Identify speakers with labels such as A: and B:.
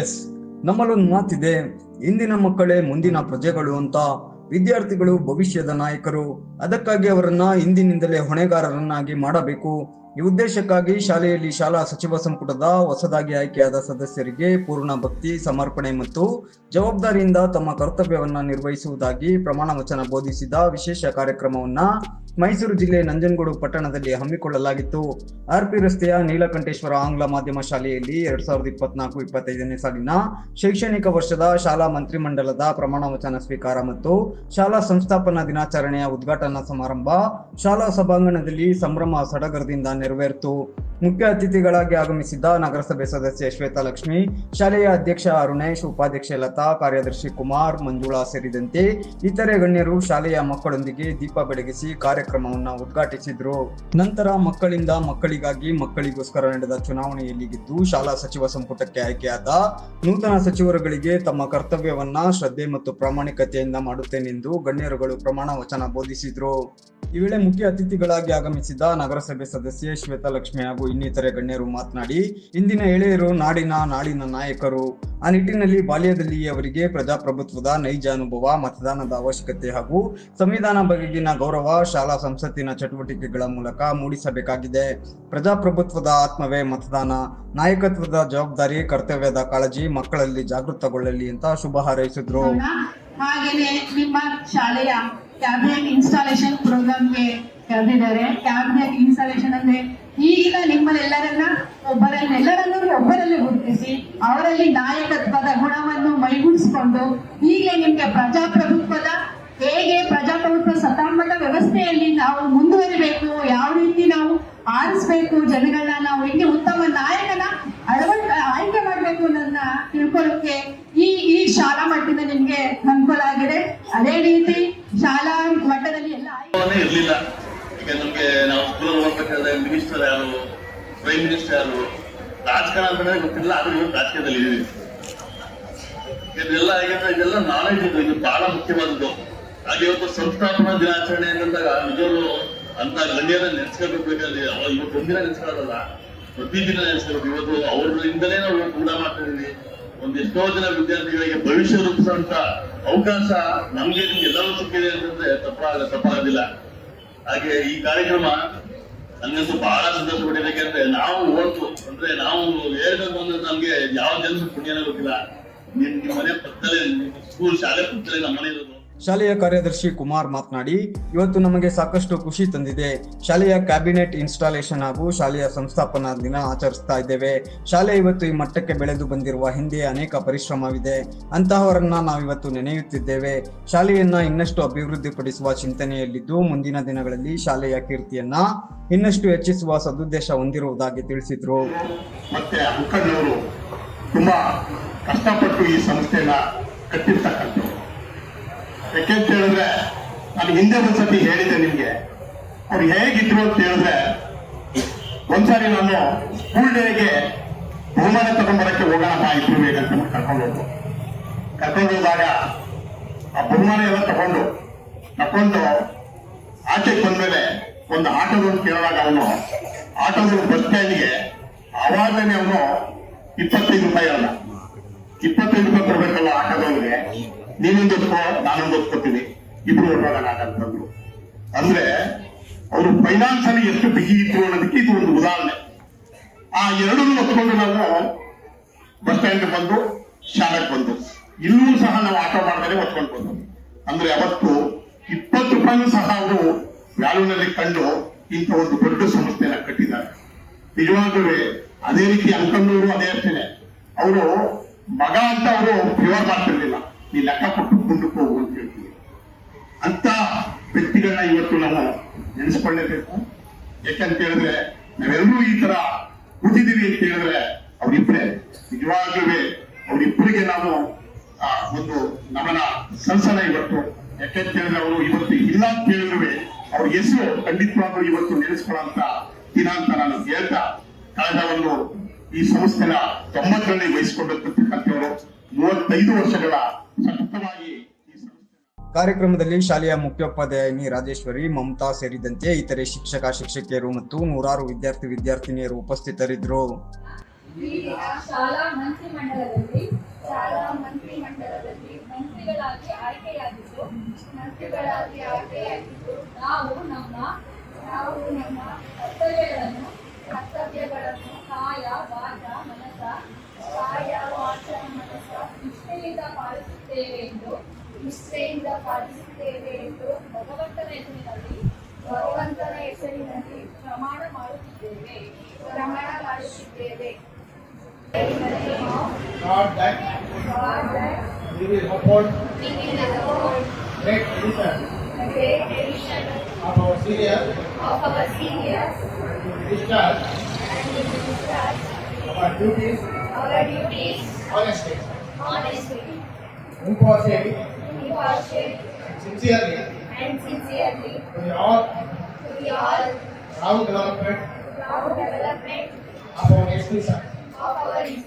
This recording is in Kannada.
A: ಎಸ್, ನಮ್ಮಲ್ಲೊಂದು ಮಾತಿದೆ, ಇಂದಿನ ಮಕ್ಕಳೇ ಮುಂದಿನ ಪ್ರಜೆಗಳು ಅಂತ. ವಿದ್ಯಾರ್ಥಿಗಳು ಭವಿಷ್ಯದ ನಾಯಕರು. ಅದಕ್ಕಾಗಿ ಅವರನ್ನ ಇಂದಿನಿಂದಲೇ ಹೊಣೆಗಾರರನ್ನಾಗಿ ಮಾಡಬೇಕು. ಈ ಉದ್ದೇಶಕ್ಕಾಗಿ ಶಾಲೆಯಲ್ಲಿ ಶಾಲಾ ಸಚಿವ ಸಂಪುಟದ ಹೊಸದಾಗಿ ಆಯ್ಕೆಯಾದ ಸದಸ್ಯರಿಗೆ ಪೂರ್ಣ ಭಕ್ತಿ, ಸಮರ್ಪಣೆ ಮತ್ತು ಜವಾಬ್ದಾರಿಯಿಂದ ತಮ್ಮ ಕರ್ತವ್ಯವನ್ನ ನಿರ್ವಹಿಸುವುದಾಗಿ ಪ್ರಮಾಣ ವಚನ ಬೋಧಿಸಿದ ವಿಶೇಷ ಕಾರ್ಯಕ್ರಮವನ್ನ ಮೈಸೂರು ಜಿಲ್ಲೆ ನಂಜನಗೂಡು ಪಟ್ಟಣದಲ್ಲಿ ಹಮ್ಮಿಕೊಳ್ಳಲಾಗಿತ್ತು. ಆರ್ಪಿ ರಸ್ತೆಯ ನೀಲಕಂಠೇಶ್ವರ ಆಂಗ್ಲ ಮಾಧ್ಯಮ ಶಾಲೆಯಲ್ಲಿ 2024-25ನೇ ಸಾಲಿನ ಶೈಕ್ಷಣಿಕ ವರ್ಷದ ಶಾಲಾ ಮಂತ್ರಿಮಂಡಲದ ಪ್ರಮಾಣ ವಚನ ಸ್ವೀಕಾರ ಮತ್ತು ಶಾಲಾ ಸಂಸ್ಥಾಪನಾ ದಿನಾಚರಣೆಯ ಉದ್ಘಾಟನಾ ಸಮಾರಂಭ ಶಾಲಾ ಸಭಾಂಗಣದಲ್ಲಿ ಸಂಭ್ರಮ ಸಡಗರದಿಂದ ನೆರವೇರಿತು. ಮುಖ್ಯ ಅತಿಥಿಗಳಾಗಿ ಆಗಮಿಸಿದ್ದ ನಗರಸಭೆ ಸದಸ್ಯೆ ಶ್ವೇತಾಲಕ್ಷ್ಮಿ, ಶಾಲೆಯ ಅಧ್ಯಕ್ಷ ಅರುಣೇಶ್, ಉಪಾಧ್ಯಕ್ಷೆ ಲತಾ, ಕಾರ್ಯದರ್ಶಿ ಕುಮಾರ್, ಮಂಜುಳಾ ಸೇರಿದಂತೆ ಇತರೆ ಗಣ್ಯರು ಶಾಲೆಯ ಮಕ್ಕಳೊಂದಿಗೆ ದೀಪ ಬೆಳಗಿಸಿ ಕಾರ್ಯಕ್ರಮವನ್ನು ಉದ್ಘಾಟಿಸಿದ್ರು. ನಂತರ ಮಕ್ಕಳಿಂದ ಮಕ್ಕಳಿಗಾಗಿ ಮಕ್ಕಳಿಗೋಸ್ಕರ ನಡೆದ ಚುನಾವಣೆಯಲ್ಲಿ ಗೆದ್ದು ಶಾಲಾ ಸಚಿವ ಸಂಪುಟಕ್ಕೆ ಆಯ್ಕೆಯಾದ ನೂತನ ಸಚಿವರುಗಳಿಗೆ ತಮ್ಮ ಕರ್ತವ್ಯವನ್ನ ಶ್ರದ್ಧೆ ಮತ್ತು ಪ್ರಾಮಾಣಿಕತೆಯಿಂದ ಮಾಡುತ್ತೇನೆಂದು ಗಣ್ಯರುಗಳು ಪ್ರಮಾಣ ವಚನ ಬೋಧಿಸಿದ್ರು. ಈ ವೇಳೆ ಮುಖ್ಯ ಅತಿಥಿಗಳಾಗಿ ಆಗಮಿಸಿದ ನಗರಸಭೆ ಸದಸ್ಯೆ ಶ್ವೇತಾಲಕ್ಷ್ಮಿ ಹಾಗೂ ಇನ್ನಿತರೆ ಗಣ್ಯರು ಮಾತನಾಡಿ, ಇಂದಿನ ಎಳೆಯರು ನಾಡಿನ ನಾಯಕರು. ಆ ನಿಟ್ಟಿನಲ್ಲಿ ಬಾಲ್ಯದಲ್ಲಿಯೇ ಅವರಿಗೆ ಪ್ರಜಾಪ್ರಭುತ್ವದ ನೈಜ ಅನುಭವ, ಮತದಾನದ ಅವಶ್ಯಕತೆ ಹಾಗೂ ಸಂವಿಧಾನ ಬಗೆಗಿನ ಗೌರವ ಶಾಲಾ ಸಂಸತ್ತಿನ ಚಟುವಟಿಕೆಗಳ ಮೂಲಕ ಮೂಡಿಸಬೇಕಾಗಿದೆ. ಪ್ರಜಾಪ್ರಭುತ್ವದ ಆತ್ಮವೇ ಮತದಾನ. ನಾಯಕತ್ವದ ಜವಾಬ್ದಾರಿ, ಕರ್ತವ್ಯದ ಕಾಳಜಿ ಮಕ್ಕಳಲ್ಲಿ ಜಾಗೃತಗೊಳ್ಳಲಿ ಅಂತ ಶುಭ ಹಾರೈಸಿದ್ರು.
B: ಹಾಗೇನೆ ನಿಮ್ಮ ಶಾಲೆಯ ಕ್ಯಾಬಿನೆಟ್ ಇನ್ಸ್ಟಾಲೇಷನ್ ಪ್ರೋಗ್ರಾಮ್ಗೆ ಕರೆದಿದ್ದಾರೆ. ಕ್ಯಾಬಿನೆಟ್ ಇನ್ಸ್ಟಾಲೇಷನ್ ಅಂದ್ರೆ ಈಗಿನ ನಿಮ್ಮನ್ನೆಲ್ಲರನ್ನೂ ಒಬ್ಬರಲ್ಲಿ ಗುರುತಿಸಿ ಅವರಲ್ಲಿ ನಾಯಕತ್ವದ ಗುಣವನ್ನು ಮೈಗೂಡಿಸಿಕೊಂಡು ಹೀಗೆ ನಿಮ್ಗೆ ಪ್ರಜಾಪ್ರಭುತ್ವ ಸತಾತ್ಮಕ ವ್ಯವಸ್ಥೆಯಲ್ಲಿ ನಾವು ಮುಂದುವರಿಬೇಕು, ಯಾವ ರೀತಿ ನಾವು ಆರಿಸಬೇಕು ಜನಗಳನ್ನ, ನಾವು ಹೆಂಗೆ ಉತ್ತಮ ನಾಯಕನ ಆಯ್ಕೆ ಮಾಡಬೇಕು ಅನ್ನೋದನ್ನ ತಿಳ್ಕೊಳ್ಳೋಕೆ ಈ ಶಾಲಾ ಮಟ್ಟದಿಂದ ನಿಮ್ಗೆ ಅನುಕೂಲ ಆಗಿದೆ. ಅದೇ ರೀತಿ ಶಾಲಾ ಮಟ್ಟದಲ್ಲಿ ಎಲ್ಲ
C: ಇರ್ಲಿಲ್ಲ. ಈಗ ನಮ್ಗೆ ನಾವು ಸ್ಕೂಲ್ ಓದ್ಬೇಕಾದ್ರೆ ಮಿನಿಸ್ಟರ್ ಯಾರು, ಪ್ರೈಮ್ ಮಿನಿಸ್ಟರ್ ಯಾರು, ರಾಜಕಾರಣ ಅಂತಂದ್ರೆ ಗೊತ್ತಿಲ್ಲ. ಆದ್ರೂ ಇವತ್ತು ರಾಜಕೀಯದಲ್ಲಿ ಇದೀವಿ. ಇದೆಲ್ಲ ನಾಲೆಜ್ ಇದು ಬಹಳ ಮುಖ್ಯವಾದದ್ದು. ಹಾಗೆ ಇವತ್ತು ಸಂಸ್ಥಾಪನಾ ದಿನಾಚರಣೆ ಅಂದಾಗ ನಿಜವೂ ಅಂತ ಗಣ್ಯರ ನೆನೆಸ್ಕೊಳ್ಬೇಕಾದ್ರೆ ಇವತ್ತು ಒಂದಿನ ನೆನೆಸ್ಕೊಳ್ಳೋದಲ್ಲ, ಪ್ರತಿದಿನ ನೆನೆಸ್ಕೊಳ್ಬೇಕು. ಇವತ್ತು ಅವರಿಂದಲೇ ನಾವು ಕೂಡ ಮಾಡ್ತಾ ಇದೀವಿ. ಎಷ್ಟೋ ಜನ ವಿದ್ಯಾರ್ಥಿಗಳಿಗೆ ಭವಿಷ್ಯ ರೂಪಿಸುವಂತ ಅವಕಾಶ ನಮ್ಗೆ ಎಲ್ಲರೂ ಸಿಕ್ಕಿದೆ ಅಂತಂದ್ರೆ ತಪ್ಪಾಗೋದಿಲ್ಲ. ಹಾಗೆ ಈ ಕಾರ್ಯಕ್ರಮ ನನ್ಗಂತೂ ಬಹಳ ಸಂತೋಷ ಪಟ್ಟಿದೆ. ಯಾಕೆಂದ್ರೆ ನಾವು ಓದ್ತು ಅಂದ್ರೆ ನಾವು ಹೇಳ್ಬೇಕು ಅಂದ್ರೆ ನಮ್ಗೆ ಯಾವ ಜನ ಪುಣ್ಯನೇ ಗೊತ್ತಿಲ್ಲ. ನಿಮ್ಮ ಮನೆ ಪಕ್ಕದಲ್ಲೇ ಸ್ಕೂಲ್ ಶಾಲೆ ಪಕ್ಕದಲ್ಲೇ ನಮ್ಮ ಮನೆ ಇರೋದು.
A: ಶಾಲೆಯ ಕಾರ್ಯದರ್ಶಿ ಕುಮಾರ್ ಮಾತನಾಡಿ, ಇವತ್ತು ನಮಗೆ ಸಾಕಷ್ಟು ಖುಷಿ ತಂದಿದೆ. ಶಾಲೆಯ ಕ್ಯಾಬಿನೆಟ್ ಇನ್ಸ್ಟಾಲೇಷನ್ ಹಾಗೂ ಶಾಲೆಯ ಸಂಸ್ಥಾಪನಾ ದಿನ ಆಚರಿಸ್ತಾ ಇದ್ದೇವೆ. ಶಾಲೆ ಇವತ್ತು ಈ ಮಟ್ಟಕ್ಕೆ ಬೆಳೆದು ಬಂದಿರುವ ಹಿಂದೆ ಅನೇಕ ಪರಿಶ್ರಮವಿದೆ. ಅಂತಹವರನ್ನ ನಾವಿವತ್ತು ನೆನೆಯುತ್ತಿದ್ದೇವೆ. ಶಾಲೆಯನ್ನ ಇನ್ನಷ್ಟು ಅಭಿವೃದ್ಧಿಪಡಿಸುವ ಚಿಂತನೆಯಲ್ಲಿದ್ದು ಮುಂದಿನ ದಿನಗಳಲ್ಲಿ ಶಾಲೆಯ ಕೀರ್ತಿಯನ್ನ ಇನ್ನಷ್ಟು ಹೆಚ್ಚಿಸುವ ಸದುದ್ದೇಶ ಹೊಂದಿರುವುದಾಗಿ ತಿಳಿಸಿದ್ರು.
D: ಮತ್ತೆ ಅಂಕಣ್ಣವರು ತುಂಬಾ ಕಷ್ಟಪಟ್ಟು ಈ ಸಂಸ್ಥೆಯನ್ನ ಕಟ್ಟಿರ್ತಕ್ಕಂಥವ್ರು. ಯಾಕೆಂತ ಹೇಳಿದ್ರೆ ನಾನು ಹಿಂದೆ ಒಂದ್ಸತಿ ಹೇಳಿದ್ದೆ ನಿಮ್ಗೆ, ಅವ್ರು ಹೇಗಿದ್ರು ಅಂತ ಹೇಳಿದ್ರೆ, ಒಂದ್ಸಾರಿ ನಾನು ಸ್ಕೂಲ್ ಡೇಗೆ ಬಹುಮಾನ ತಗೊಂಡ್ಬರಕ್ಕೆ ಹೋಗೋಣ ಬಾ ಇಬ್ರು ಬೇಕಂತ ಕರ್ಕೊಂಡು ಹೋದಾಗ ಆ ಬಹುಮಾನ ಎಲ್ಲ ತಗೊಂಡು ಆಚೆಗೆ ಬಂದ್ಮೇಲೆ ಒಂದು ಆಟೋದನ್ನು ಕೇಳುವಾಗ ಅವನು ಆಟೋದಲ್ಲಿ ಬಸ್ ಸ್ಟ್ಯಾಂಡ್ಗೆ ಆವಾಗಲೇ ಅವನು 25 ರೂಪಾಯಿ ಅಲ್ಲ 25 ರೂಪಾಯಿ ಕೊಡ್ಬೇಕಲ್ಲ ಆಟೋದವನಿಗೆ. ನೀನೊಂದು ನಾನೊಂದು ಕೊಡ್ತೀನಿ, ಇಬ್ರು ಹೊರಡೋಣ ಅಂತಂದ್ರು. ಅಂದ್ರೆ ಅವರು ಫೈನಾನ್ಸ್ ಅಲ್ಲಿ ಎಷ್ಟು ಬಿಗಿ ಇದ್ರು ಅನ್ನೋದಕ್ಕೆ ಇದು ಒಂದು ಉದಾಹರಣೆ. ಆ ಎರಡನ್ನೂ ಹೊತ್ಕೊಂಡು ನಾವು ಬಸ್ ಸ್ಟ್ಯಾಂಡ್ ಬಂದು ಶಾಲೆಗೆ ಬಂದು ಇಲ್ಲೂ ಸಹ ನಾವು ಆಟೋ ಮಾಡಿದ್ರೆ ಹೊತ್ಕೊಂಡು ಬಂದು. ಅಂದ್ರೆ ಅವತ್ತು 20 ರೂಪಾಯಿ ಸಹ ಅವರು ವ್ಯಾಲ್ಯೂನಲ್ಲಿ ಕಂಡು ಇಂಥ ಒಂದು ದೊಡ್ಡ ಸಂಸ್ಥೆನ ಕಟ್ಟಿದ್ದಾರೆ. ನಿಜವಾಗ್ಲೂ ಅದೇ ರೀತಿ ಅಂಕಣ್ಣವರು ಅದೇ ಅಷ್ಟೇನೆ. ಅವರು ಮಗ ಅಂತ ಅವರು ಫೇವರ್ ಮಾಡ್ತಿರ್ಲಿಲ್ಲ, ನೀ ಲೆಕ್ಕ ಕೊಟ್ಟು ಮುಂದಕ್ಕೆ ಹೋಗು ಅಂತ ಹೇಳ್ತೀವಿ. ಅಂತ ವ್ಯಕ್ತಿಗಳನ್ನ ಇವತ್ತು ನಾವು ನೆನೆಸ್ಕೊಳ್ಳೇಬೇಕು. ಯಾಕಂತ ಹೇಳಿದ್ರೆ ನಾವೆಲ್ಲರೂ ಈ ತರ ಕೂತಿದ್ದೀವಿ ಅಂತ ಹೇಳಿದ್ರೆ ಅವರಿಬ್ಬರೇ. ನಿಜವಾಗ್ಲೂ ಅವರಿಬ್ಬರಿಗೆ ನಾವು ಒಂದು ನಮನ ಸಲ್ಸನ ಇವತ್ತು. ಯಾಕಂತ ಹೇಳಿದ್ರೆ ಅವರು ಇವತ್ತು ಇಲ್ಲ ಅಂತ ಹೇಳಿದ್ರು ಅವ್ರ ಹೆಸರು ಖಂಡಿತವಾಗ್ಲೂ ಇವತ್ತು ನೆನೆಸ್ಕೊಳ್ಳುವಂತ ದಿನ ಅಂತ ನಾನು ಹೇಳ್ತಾ, ಕಳೆದ ಒಂದು ಈ ಸಂಸ್ಥೆನ 90ರಲ್ಲಿ ವಹಿಸಿಕೊಂಡಿರ್ತಕ್ಕಂಥವರು 35 ವರ್ಷಗಳ ಸತತವಾಗಿ ಈ ಸಂಸ್ಥೆ.
A: ಕಾರ್ಯಕ್ರಮದಲ್ಲಿ ಶಾಲೆಯ ಮುಖ್ಯೋಪಾಧ್ಯಾಯಿನಿ ರಾಜೇಶ್ವರಿ, ಮಮತಾ ಸೇರಿದಂತೆ ಇತರೆ ಶಿಕ್ಷಕಿಯರು ಮತ್ತು ನೂರಾರು ವಿದ್ಯಾರ್ಥಿನಿಯರು ಉಪಸ್ಥಿತರಿದ್ದರು.
E: ಶಾಲಾ ಮಂತ್ರಿಮಂಡಲದಲ್ಲಿ ಮಂತ್ರಿಗಳಾಗಿ ಆಯ್ಕೆಯಾಗಿದ್ದು ನಾವು ನಮ್ಮ ಕರ್ತವ್ಯಗಳನ್ನು ಕಾಯ ವಾಚ ಮನಸ ನಿಷ್ಠೆಯಿಂದ ಪಾಲಿಸುತ್ತೇವೆ ಎಂದು ಭಗವಂತನ ಹೆಸರಿನಲ್ಲಿ ಪ್ರಮಾಣ ಮಾಡುತ್ತಿದ್ದೇವೆ.
F: God that we will uphold great tradition of our seniors and discharge our duties honestly, impartially, and sincerely to the all round development of our national science.